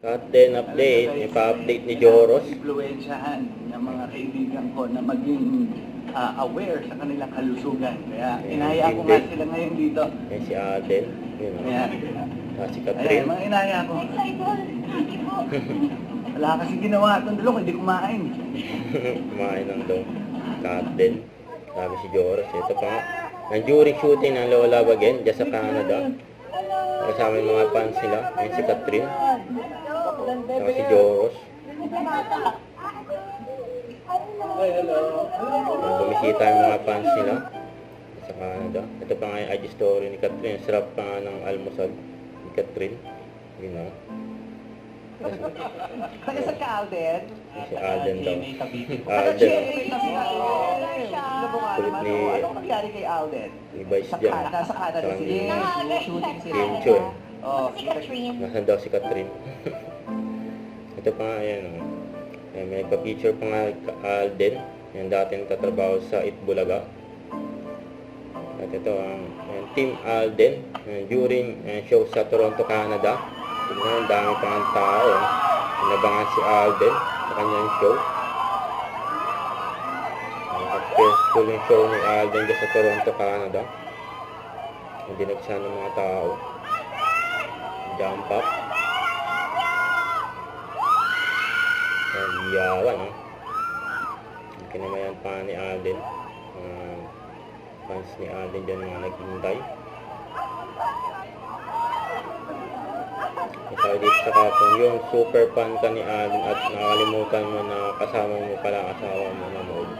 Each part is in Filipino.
Cut din update, ipa-update ni Joros. Impluwensyahan ng mga kaibigan ko na maging aware sa kanilang kalusugan. Kaya inaya ko nga sila ngayon dito. Yan si Alden. Yun o. Ayan. Si Ayan, Catherine. mga inaya ko. Wala kasi ginawa itong dalawa, hindi kumain. Kumain lang daw. Cut din. Sabi si Joros. Ito pa nga. During shooting ng Lola Again, dyan sa Canada. Kasama yung mga fans nila. Yan si Catherine. Saka si Joros. Bumisita yung mga fans nila sa Canada. Ito pa nga yung IG story ni Catherine. Sarap pa nga ng almusal ni Catherine. You know. Kaya ka, Alden? Si Alden daw. Alden. Kulit ni Anong nangyari kay Alden? ni Vice dyan. Sa Canada Saka ni shooting sila. Kim Cho eh. Oh, Nasaan daw si Catherine? Ito pa nga, ayan o. Ayan, may pa-picture pa nga kay Alden. Yan dating tatrabaho sa Itbulaga. At ito ang Team Alden. During show sa Toronto, Canada. Tignan, ang dami pa ng tao. Inabangan si Alden sa kanyang show. Successful yung show ni Alden sa Toronto, Canada. Hindi nagsan ng mga tao. Jump up. Ayan, iyawan, no? Kinamayan pa ni Alden. Fans ni Alden dyan mga naghintay. Ikaw dito sa kapon, yung super fan ka ni Alden at nakalimutan mo na kasama mo pala asawa mo na mode.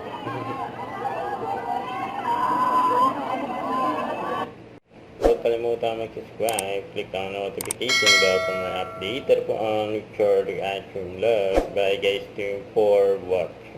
Huwag kalimutan mag-subscribe, click ang notification bell for my update po ang future reaction vlog. Bye guys, thank you for watching.